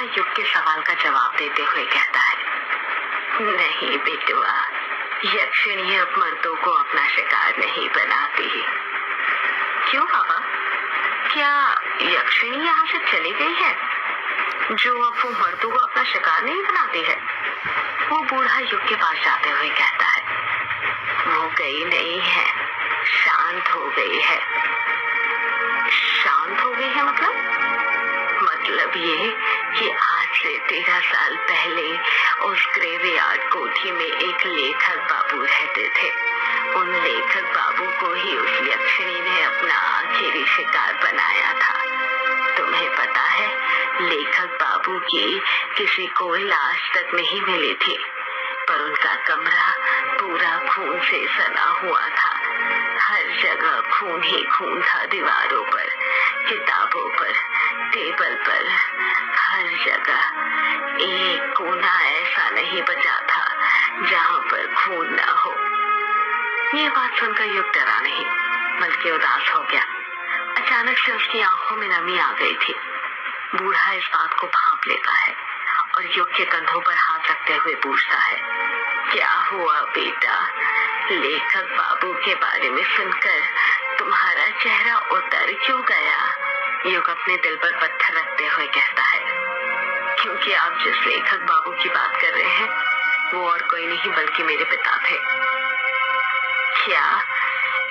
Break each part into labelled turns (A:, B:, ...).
A: युग के सवाल का जवाब देते हुए कहता है, नहीं बेटुआ, यक्षिणी अब मर्दों को अपना शिकार नहीं बनाती। क्यों पापा, क्या यक्षिणी यहाँ से चली गई है जो अब वो मर्दों को अपना शिकार नहीं बनाती है? वो बूढ़ा युग के पास जाते हुए कहता है, वो गई नहीं है, शांत हो गई है। शांत हो गई है मतलब ये कि आज से 13 साल पहले उस ग्रेवयार्ड कोठी में एक लेखक बाबू रहते थे। उन लेखक बाबू को ही उस यक्षिणी ने अपना आखिरी शिकार बनाया था। तुम्हें पता है, लेखक बाबू की किसी को लाश तक नहीं मिली थी, पर उनका कमरा पूरा खून से सना हुआ था। हर जगह खून ही खून था, दीवारों पर, किताबों पर, टेबल पर, हर जगह। एक कोना ऐसा नहीं बचा था जहाँ पर खून ना हो। ये बात सुनकर युग डरा नहीं बल्कि उदास हो गया। अचानक से उसकी आंखों में नमी आ गई थी। बूढ़ा इस बात को भांप लेता है और युग के कंधों पर हाथ रखते हुए पूछता है, क्या हुआ बेटा? लेखक बाबू के बारे में सुनकर तुम्हारा चेहरा उतर क्यों गया? युग अपने दिल पर पत्थर रखते हुए कहता है, क्योंकि आप जिस लेखक बाबू की बात कर रहे हैं वो और कोई नहीं बल्कि मेरे पिता थे। क्या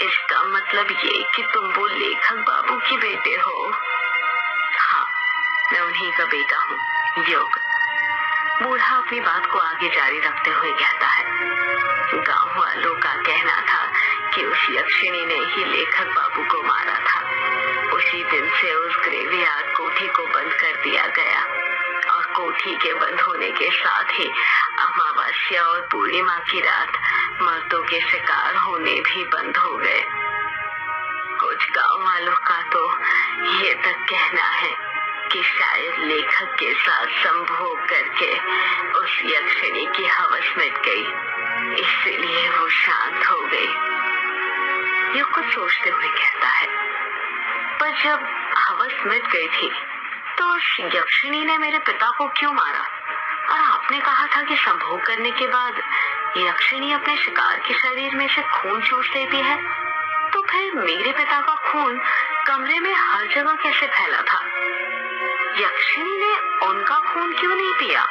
A: इसका मतलब ये कि तुम वो लेखक बाबू के बेटे हो? हाँ, मैं उन्हीं का बेटा हूँ, युग। बूढ़ा अपनी बात को आगे जारी रखते हुए कहता है, गांव वालों का कहना था कि उस यक्षिणी ने ही लेखक बाबू को मारा था। उसी दिन से उस ग्रेवयार्ड कोठी को बंद कर दिया गया और कोठी के बंद होने के साथ ही अमावस्या और पूर्णिमा की रात मर्दों के शिकार होने भी बंद हो गए। कुछ गांव वालों का तो ये तक कहना है कि शायद लेखक के साथ संभोग करके उस यक्षिणी की हवस मिट गई, इसलिए वो शांत हो गई। युग कुछ सोचते हुए कहता है, पर जब हवस मिट गई थी तो उस यक्षिणी ने मेरे पिता को क्यों मारा? और आपने कहा था कि संभोग करने के बाद यक्षिणी अपने शिकार के शरीर में से खून चूस लेती है, तो फिर मेरे पिता का खून कमरे में हर जगह कैसे फैला था? यक्षिणी ने उनका खून क्यों नहीं पिया?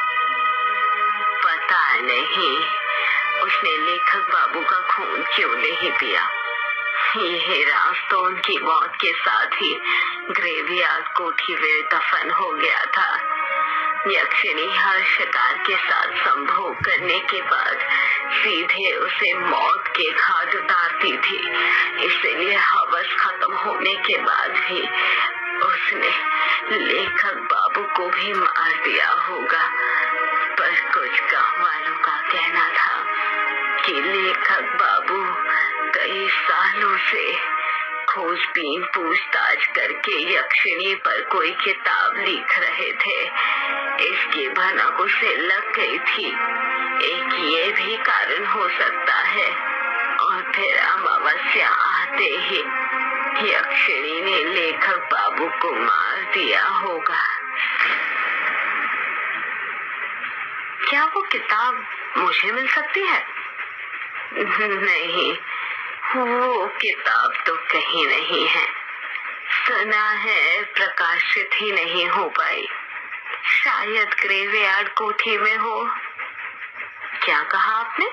A: पता नहीं, उसने लेखक बाबू का खून क्यों नहीं पिया। ये राज तो उनकी मौत के साथ ही ग्रेवयार्ड कोठी में दफन हो गया था। यक्षिणी हर शिकार के साथ संभोग करने के बाद सीधे उसे मौत के घाट उतारती थी, इसलिए हवस खत्म होने के बाद भी उसने लेखक बाबू को भी मार दिया होगा। पर कुछ गांव वालों का कहना था कि लेखक बाबू कई सालों से खोजबीन पूछताछ करके यक्षिणी पर कोई किताब लिख रहे थे। इसकी भनक उसे लग गई थी। एक ये भी कारण हो सकता है। और फिर अमावस्या आते ही यक्षिणी ने लेखक बाबू को मार दिया होगा। क्या वो किताब मुझे मिल सकती है? नहीं, वो किताब तो कहीं नहीं है। सुना है प्रकाशित ही नहीं हो पाई। शायद ग्रेवयार्ड कोठी में हो। क्या कहा आपने?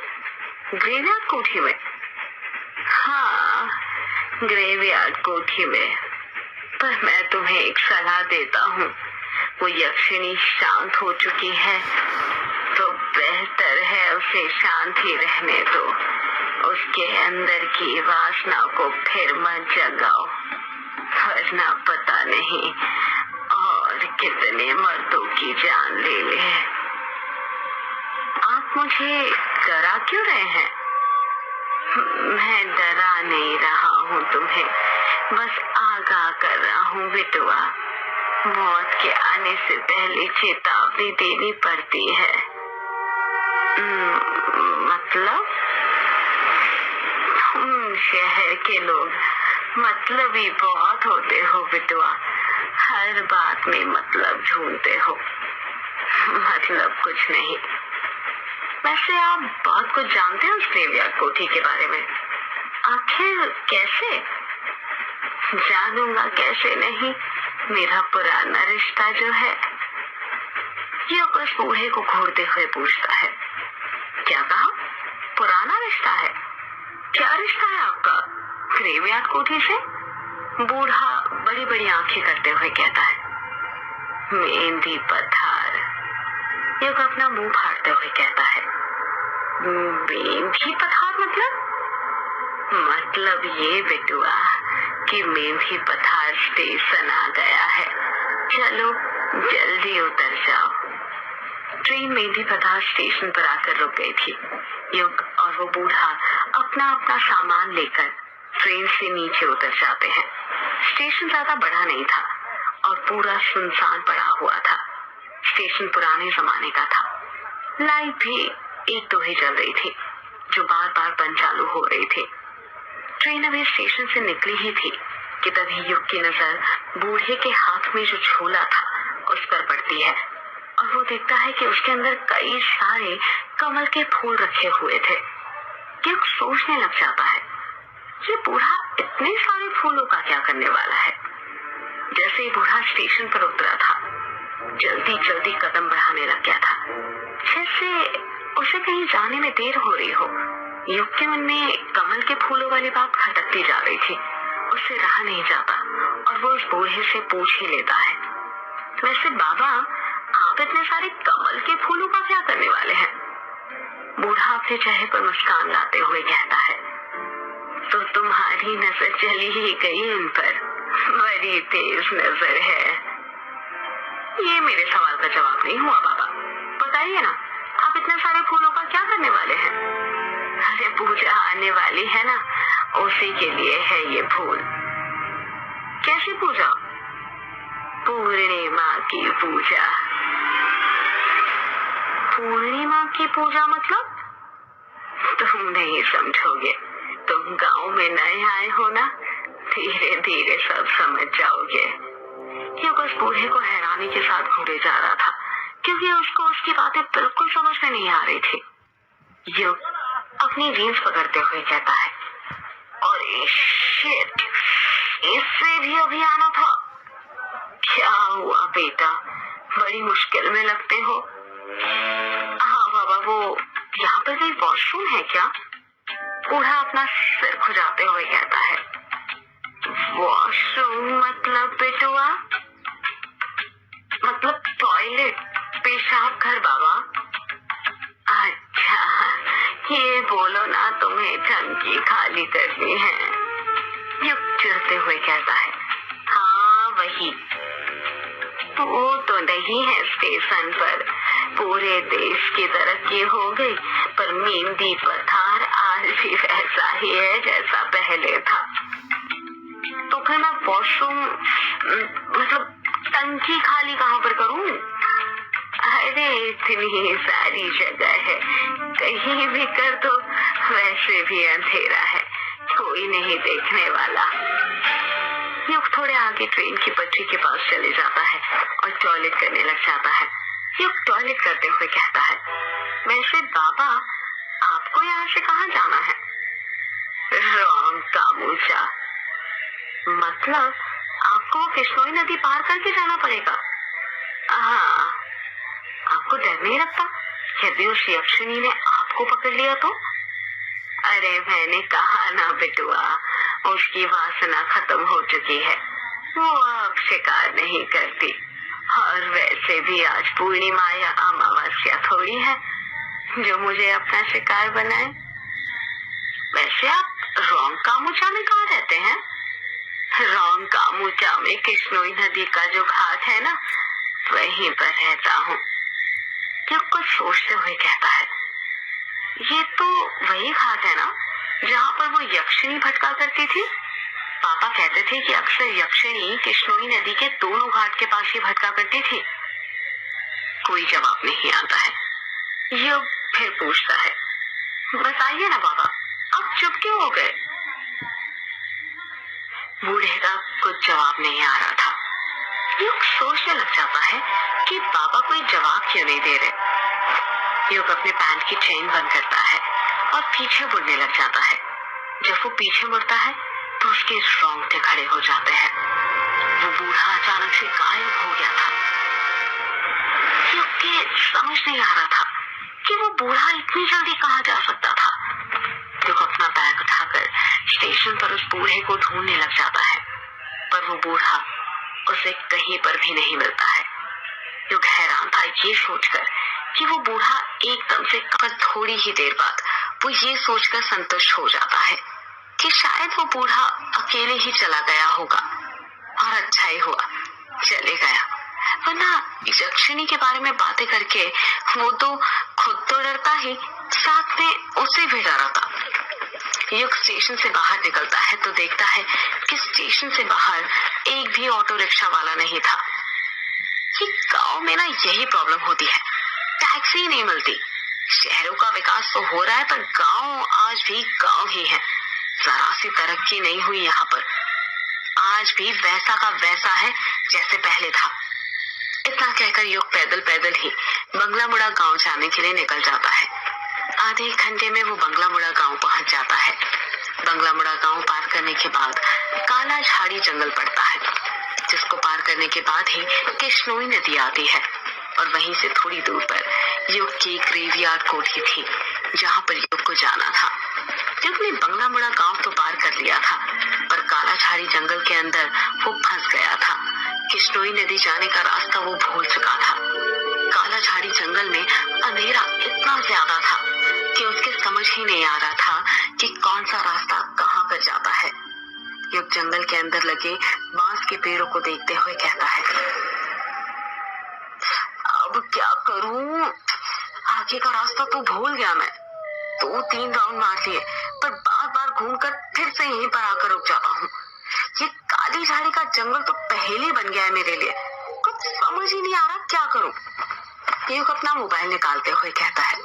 A: ग्रेवयार्ड कोठी में? हाँ, ग्रेवयार्ड कोठी में। पर मैं तुम्हें एक सलाह देता हूँ, वो यक्षिणी शांत हो चुकी है तो बेहतर है उसे शांत ही रहने दो। उसके अंदर की वासना को फिर मत जगाओ, वरना पता नहीं और कितने मर्दों की जान ले ले। आप मुझे डरा क्यों रहे हैं? मैं डरा नहीं रहा हूँ तुम्हें, बस आगाह कर रहा हूँ बेटुआ। मौत के आने से पहले चेतावनी देनी पड़ती है। मतलब? शहर के लोग मतलबी बहुत होते हो बेटुआ, हर बात में मतलब ढूंढते हो। मतलब कुछ नहीं। वैसे आप बहुत कुछ जानते हैं उस ग्रेवयार्ड कोठी के बारे में, आखिर कैसे? जानूंगा कैसे नहीं, मेरा पुराना रिश्ता जो है। युग उस बूढ़े को घूरते हुए पूछता है। क्या कहा? पुराना रिश्ता है? क्या रिश्ता है आपका ग्रेवयार्ड कोठी से? बूढ़ा बड़ी बड़ी आंखें करते हुए कहता है, मेहंदी पठार। युग अपना मुंह फाड़ते हुए कहता है, मेहंदी पठार मतलब ये बेटुआ कि मेहंदी पठार स्टेशन आ गया है, चलो जल्दी उतर जाओ। ट्रेन मेहंदी पठार स्टेशन पर आकर रुक गई थी। युग और वो बूढ़ा अपना अपना सामान लेकर ट्रेन से नीचे उतर जाते हैं। स्टेशन ज्यादा बड़ा नहीं था और पूरा सुनसान पड़ा हुआ था। स्टेशन पुराने जमाने का था। लाइट भी एक दो ही जल रही थी जो बार बार बंद चालू हो रही थी। ट्रेन अभी स्टेशन से निकली ही थी कि तभी युग की नजर बूढ़े के हाथ में जो झोला था उस पर पड़ती है और वो देखता है कि उसके अंदर कई सारे कमल के फूल रखे हुए थे। युग सोचने लग जाता है, ये बूढ़ा इतने सारे फूलों का क्या करने वाला है। जैसे ही बूढ़ा स्टेशन पर उतरा था, जल्दी जल्दी कदम बढ़ाने लग गया था, जैसे उसे कहीं जाने में देर हो रही हो। युग के मन में कमल के फूलों वाली बात खटकती जा रही थी, उससे रहा नहीं जाता और वो उस बूढ़े से पूछ ही लेता है, वैसे बाबा आप इतने सारे कमल के फूलों का क्या करने वाले हैं? बूढ़ा अपने चेहरे पर मुस्कान लाते हुए कहता है, तो तुम्हारी नजर चली ही गई उन पर, बड़ी तेज नजर है। ये मेरे सवाल का जवाब नहीं हुआ बाबा, बताइए ना आप इतने सारे फूलों का क्या करने वाले हैं? अरे पूजा आने वाली है ना, उसी के लिए है ये फूल। कैसी पूजा? पूर्णिमा की पूजा। पूर्णिमा की पूजा मतलब? तुम नहीं समझोगे, तुम गांव में नए आए हो ना, धीरे धीरे सब समझ जाओगे। युग उस बूढ़े को हैरानी के साथ घूरे जा रहा था क्योंकि उसको उसकी बातें बिल्कुल समझ में नहीं आ रही थी। युग अपनी जीन्स पकड़ते हुए कहता है, अरे शिट, इससे भी अभी आना था। क्या हुआ बेटा, बड़ी मुश्किल में लगते हो? हाँ बाबा, वो यहाँ पर कोई वॉशरूम है क्या? बूढ़ा अपना सिर खुजाते हुए कहता है, वॉशरूम मतलब बेटुआ? मतलब टॉयलेट, पेशाब घर बाबा। अच्छा, ये बोलो ना तुम्हें टंकी खाली करनी है। युग चिढ़ते हुए कहता है, हाँ वही। वो तो नहीं है स्टेशन पर, पूरे देश की तरक्की हो गई पर मेहंदी पठार आज भी वैसा ही है जैसा पहले था। तो फिर मैं वॉशरूम मतलब टंकी खाली कहाँ पर करूं? अरे इतनी सारी जगह है, कहीं भी कर दो, वैसे भी अंधेरा है, कोई नहीं देखने वाला। युग थोड़े आगे ट्रेन की पटरी के पास चले जाता है और टॉयलेट करने लग जाता है। युग टॉयलेट करते हुए कहता है, वैसे बाबा आपको यहाँ से कहाँ जाना है? रॉन्ग कामूचा। मतलब आपको किश्नोई नदी पार करके जाना पड़ेगा? हाँ। आपको डर नहीं लगता यदि उस यक्षिणी ने आपको पकड़ लिया तो? अरे मैंने कहा ना बेटुआ, उसकी वासना खत्म हो चुकी है, वो अब शिकार नहीं करती। और वैसे भी आज पूर्णिमा या अमावस्या थोड़ी है जो मुझे अपना शिकार बनाए। वैसे आप रोंग कामूचा में कहाँ रहते हैं? रोंग कामूचा में किश्नोई नदी का जो घाट है ना, वहीं पर रहता हूँ। युग कुछ सोचते हुए कहता है, ये तो वही घाट है ना जहाँ पर वो यक्षिणी भटका करती थी? पापा कहते थे कि अक्सर यक्षिणी किश्नोई नदी के दोनों घाट के पास ही भटका करती थी। कोई जवाब नहीं आता है। युग फिर पूछता है, बताइए ना बाबा, आप चुप क्यों हो गए? बूढ़े का कुछ जवाब नहीं आ रहा था। युग सोचने लग जाता है कि बाबा कोई जवाब क्यों नहीं दे रहे। युग अपने पैंट की चेन बंद करता है और पीछे मुड़ने लग जाता है। जब वो पीछे मुड़ता है तो उसके रोंगटे खड़े हो जाते हैं। वो बूढ़ा अचानक से गायब हो गया था। युग के समझ नहीं आ रहा था कि वो बूढ़ा इतनी जल्दी कहाँ जा सकता था। युग अपना बैग उठाकर स्टेशन पर उस बूढ़े को ढूंढने लग जाता है, पर वो बूढ़ा उसे कहीं पर भी नहीं मिलता है। युग हैरान था ये सोचकर कि वो बूढ़ा एकदम से थोड़ी ही देर बाद वो ये सोचकर संतुष्ट हो जाता है कि शायद वो बूढ़ा अकेले ही चला गया होगा, और अच्छा ही हुआ चले गया, वरना यक्षिणी के बारे में बातें करके वो तो खुद तो डरता ही, साथ में उसे भी डराता। युग स्टेशन से बाहर निकलता है तो देखता है कि स्टेशन से बाहर एक भी ऑटो रिक्शा वाला नहीं था। ये गांव में ना यही प्रॉब्लम होती है, टैक्सी नहीं मिलती। शहरों का विकास तो हो रहा है पर गांव आज भी गांव ही है, जरा सी तरक्की नहीं हुई यहाँ पर। आज भी वैसा का वैसा है जैसे पहले था। इतना कहकर युग पैदल पैदल ही बंगला मुड़ा गांव जाने के लिए निकल जाता है। आधे एक घंटे में वो बंगला मुड़ा गांव पहुंच जाता है। बंगला मुड़ा गांव पार करने के बाद काला झाड़ी जंगल पड़ता है, जिसको पार करने के बाद ही कृष्णोई नदी आती है, और वहीं से थोड़ी दूर पर युग की ग्रेवयार्ड कोठी थी जहां पर युग को जाना था। युग ने बंगला मुड़ा गांव तो पार कर लिया था, पर काला झाड़ी जंगल के अंदर वो फंस गया था। कृष्णोई नदी जाने का रास्ता वो भूल चुका था। काला झाड़ी जंगल में अंधेरा इतना ज्यादा था कि उसके समझ ही नहीं आ रहा था कि कौन सा रास्ता कहाँ पर जाता है। युग जंगल के अंदर लगे बांस के पेड़ों को देखते हुए कहता है, अब क्या करूं? आगे का रास्ता तो भूल गया मैं। 2-3 राउंड मार लिए पर बार बार घूमकर फिर से यहीं पर आकर रुक जाता हूँ। ये काली झाड़ी का जंगल तो पहेली बन गया है मेरे लिए। कुछ समझ ही नहीं आ रहा क्या करूं। युग अपना मोबाइल निकालते हुए कहता है,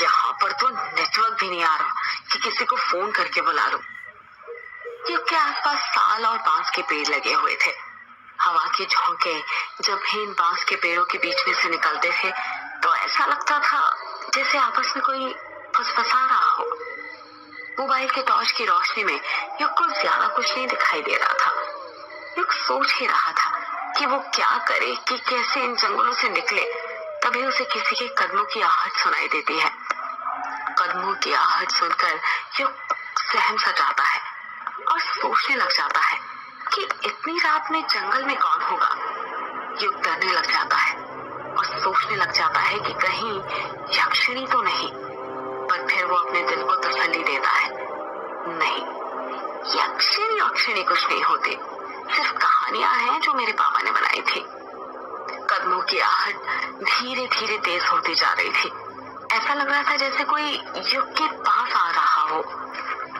A: यहाँ पर तो नेटवर्क भी नहीं आ रहा कि किसी को फोन करके बुला लूं। युग के आसपास साल और बांस के पेड़ लगे हुए थे। हवा के झोंके जब भी इन बांस के पेड़ों के बीच में से निकलते थे तो ऐसा लगता था जैसे आपस में कोई फुसफुसा रहा हो। मोबाइल के टॉर्च की रोशनी में युग को ज्यादा कुछ नहीं दिखाई दे रहा था। युग सोच ही रहा था कि वो क्या करे, कि कैसे इन जंगलों से निकले। तभी उसे किसी के कदमों की आहट सुनाई देती है। कदमों की आहट सुनकर युग सहम सा जाता है और सोचने लग जाता है कि इतनी रात में जंगल में कौन होगा। युग डरने लग जाता है और सोचने लग जाता है कि कहीं यक्षिणी तो नहीं। पर फिर वो अपने दिल को तसल्ली देता है, नहीं, यक्षिणी कुछ नहीं होती, सिर्फ कहानियां हैं जो मेरे पापा ने बनाई थी। कदमों की आहट धीरे धीरे तेज होती जा रही थी। ऐसा लग रहा था जैसे कोई युग के पास आ रहा हो।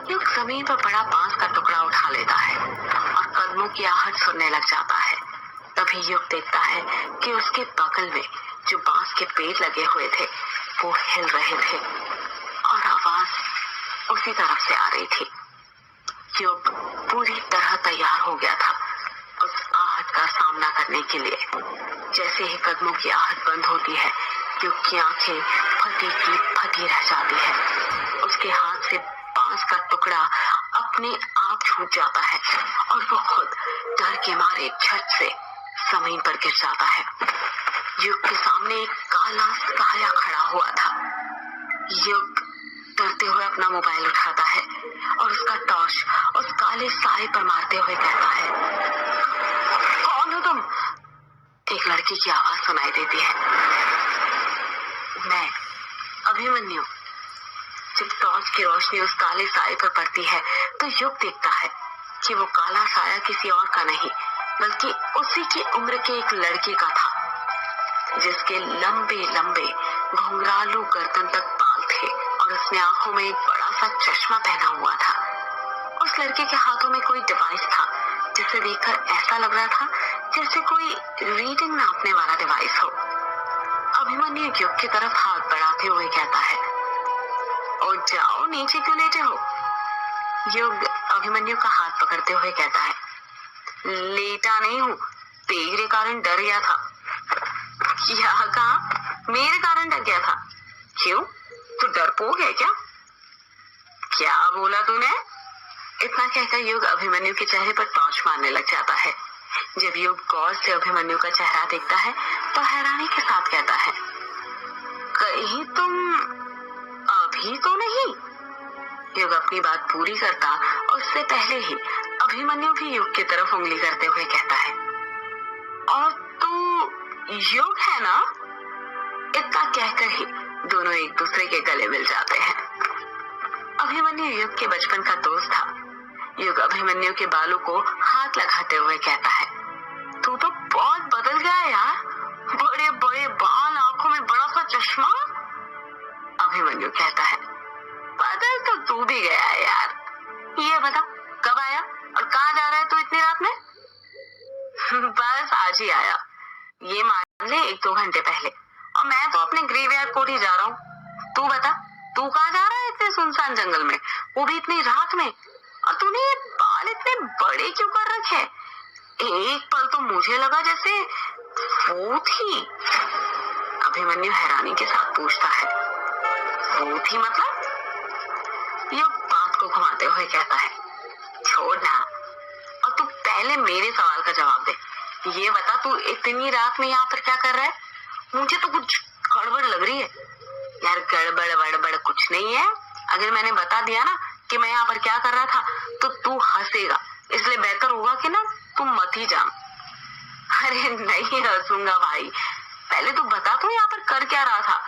A: युग जमीन पर पड़ा बांस का टुकड़ा उठा लेता है और कदमों की आहट सुनने लग जाता है। तभी युग देखता है कि उसके बगल में जो बांस के पेड़ लगे हुए थे वो हिल रहे थे और आवाज उसी तरफ से आ रही थी। युग पूरी तरह तैयार हो गया था उस आहट का सामना करने के लिए। जैसे ही कदमों की आहट बंद होती है, युग की आंखें फटी की फटी रह जाती है। उसके हाथ से बांस का टुकड़ा अपने आप छूट जाता है और वो खुद डर के मारे झट से जमीन पर गिर जाता है। युग के सामने एक काला साया खड़ा हुआ था। युग डरते हुए अपना मोबाइल उठाता है और उसका टॉर्च उस काले साए पर मारते हुए कहता है, कौन हो तुम? एक लड़की की आवाज सुनाई देती है, मैं अभिमन्यु। जब टॉर्च की रोशनी उस काले साए पर पड़ती है तो युग देखता है कि वो काला साया किसी और का नहीं बल्कि उसी की उम्र के एक लड़के का था, जिसके लंबे लंबे घुंघरालू गर्दन तक बाल थे और उसने आंखों में एक बड़ा सा चश्मा पहना हुआ था। उस लड़के के हाथों में कोई डिवाइस था जिसे देखकर ऐसा लग रहा था जैसे कोई रीडिंग नापने वाला डिवाइस हो। अभिमन्यु युग की तरफ हाथ बढ़ाते हुए कहता है, और जाओ, नीचे क्यों लेटे हो? युग अभिमन्यु का हाथ पकड़ते हुए कहता है, लेटा नहीं हूँ, तेरे कारण डर गया था। क्या कहा? मेरे कारण डर गया था? क्यों? तू डरपोक है क्या? क्या बोला तूने? इतना कहकर युग अभिमन्यु के चेहरे पर टॉर्च मारने लग जाता है। जब युग गौर से अभिमन्यु का चेहरा देखता है तो हैरानी के साथ कहता है, कहीं तुम अभी तो नहीं? युग अपनी बात पूरी करता उससे पहले ही अभिमन्यु भी युग की तरफ उंगली करते हुए कहता है, और तू युग है ना? इतना कहकर ही दोनों एक दूसरे के गले मिल जाते हैं। अभिमन्यु युग के बचपन का दोस्त था। युग अभिमन्यु के बालों को हाथ लगाते हुए कहता है, तू तो बहुत बदल गया यार, बड़े बड़े बाल, आंखों में बड़ा सा चश्मा। अभिमन्यु कहता है, बदल तो तू भी गया है यार। ये बता कब आया और कहाँ जा रहा है तू इतनी रात में? बस आज ही आया, ये मान ले 1-2 घंटे पहले, और मैं तो अपने ग्रेवयार्ड कोर्ट ही जा रहा हूँ। तू बता, तू कहाँ जा रहा है इतने सुनसान जंगल में, वो भी इतनी रात में? और तूने ये बाल इतने बड़े क्यों कर रखे? एक पल तो मुझे लगा जैसे वो थी। अभिमन्यु हैरानी के साथ पूछता है, वो थी मतलब? युग बात को घुमाते हुए कहता है, छोड़ ना, और तू पहले मेरे सवाल का जवाब दे। ये बता, तू इतनी रात में यहाँ पर क्या कर रहा है? मुझे तो कुछ गड़बड़ लग रही है। यार गड़बड़ वड़बड़ कुछ नहीं है। अगर मैंने बता दिया ना कि मैं यहाँ पर क्या कर रहा था तो तू हंसेगा, इसलिए बेहतर होगा कि ना तू मत ही जा। अरे नहीं हंसूंगा भाई, पहले तू बता तू यहाँ पर कर क्या रहा था?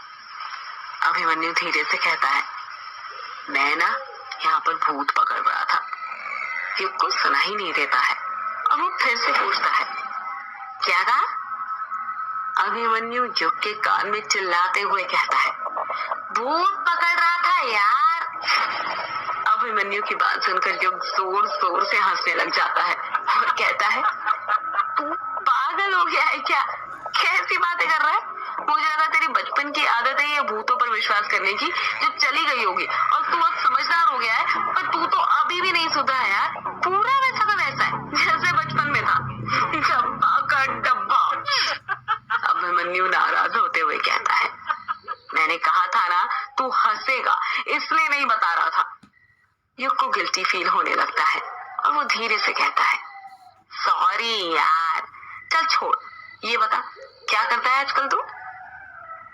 A: अभिमन्यु धीरे से कहता है, मैं ना यहाँ पर भूत पकड़ रहा था। युग को सुना ही नहीं देता है और वो फिर से पूछता है, क्या कहा? अभिमन्यु युग के कान में चिल्लाते हुए कहता है, भूत पकड़ रहा था यार। अभिमन्यु की बात सुनकर युग जोर जोर से हंसने लग जाता है और कहता है, तू पागल हो गया है क्या? कैसी बातें कर रहा है? मुझे लगा तेरी बचपन की आदत है ये भूतों पर विश्वास करने की, जो चली गई होगी, और तू अब समझदार हो गया है, पर तू तो अभी भी नहीं सुधरा है यार। पूरा वैसा का वैसा है जैसे बचपन में था। डब्बा का डब्बा। अभिमन्यु नाराज होते हुए कहता है, मैंने कहा था ना तू हंसेगा, इसलिए नहीं बता रहा था। युग को गिल्टी फील होने लगता है और वो धीरे से कहता है, सॉरी यार, चल छोड़। ये बता क्या करता है आजकल तू?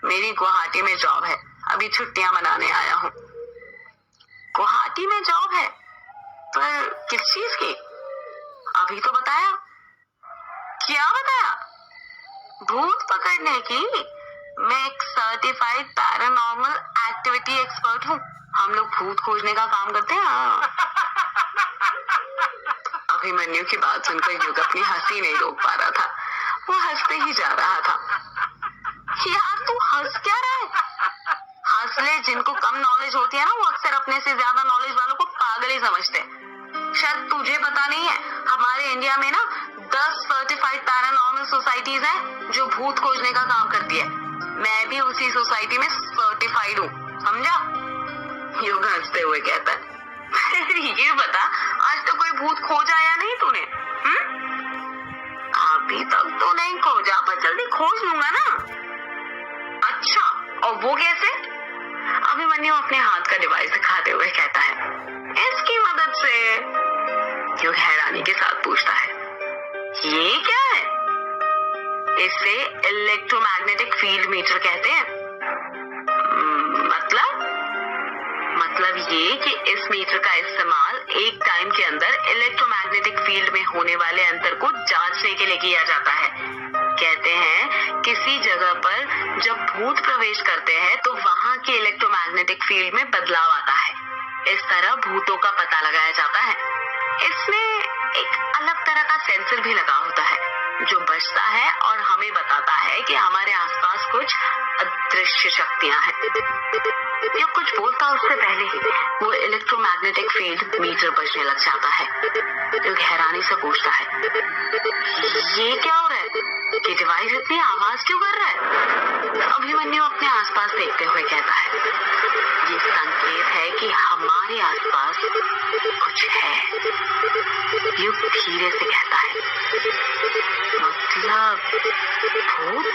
A: मेरी गुवाहाटी में जॉब है, अभी छुट्टियां मनाने आया हूँ। गुवाहाटी में जॉब है? पर किस चीज की? अभी तो बताया। क्या बताया? भूत पकड़ने की। मैं एक सर्टिफाइड पैरानॉर्मल एक्टिविटी एक्सपर्ट हूँ। हम लोग भूत खोजने का काम करते हैं। अभिमन्यु की बात सुनकर युग अपनी हंसी नहीं रोक पा रहा था, वो हंसते ही जा रहा था। यार तू हंस क्या रहा है? हंस ले, जिनको कम नॉलेज होती है ना वो अक्सर अपने से ज्यादा नॉलेज वालों को पागल ही समझते हैं। शायद तुझे पता नहीं है, हमारे इंडिया में ना 10 सर्टिफाइड पैरानॉर्मल सोसाइटीज हैं जो भूत खोजने का काम करती है। मैं भी उसी सोसाइटी में सर्टिफाइड हूँ, समझा? युग हंसते हुए कहता है, ये बता आज तो कोई भूत खोजा या नहीं तूने? अभी तक तो नहीं खोजा, पर जल्दी खोज लूंगा ना। अच्छा, और वो कैसे? अभिमन्यु अपने हाथ का डिवाइस दिखाते हुए कहता है, इसकी मदद से। युग हैरानी के साथ पूछता है, ये क्या है? इसे इलेक्ट्रोमैग्नेटिक फील्ड मीटर कहते हैं। मतलब ये कि इस मीटर का इस्तेमाल एक टाइम के अंदर इलेक्ट्रोमैग्नेटिक फील्ड में होने वाले अंतर को जांचने के लिए किया जाता है। कहते हैं किसी जगह पर जब भूत प्रवेश करते हैं तो वहां के इलेक्ट्रोमैग्नेटिक फील्ड में बदलाव आता है। इस तरह भूतों का पता लगाया जाता है। इसमें एक अलग तरह का सेंसर भी लगा होता है जो बजता है और हमें बताता है कि हमारे आसपास कुछ अदृश्य शक्तियां हैं। ये कुछ बोलता उससे पहले ही वो इलेक्ट्रोमैग्नेटिक फील्ड मीटर बजने लग जाता है। युग हैरानी से पूछता है, ये क्या हो रहा है? ये डिवाइस इतनी आवाज क्यों कर रहा है? अभिमन्यु अपने आसपास देखते हुए कहता है, ये संकेत है कि हमारे आसपास कुछ है। युग धीरे से कहता है, मतलब भूत?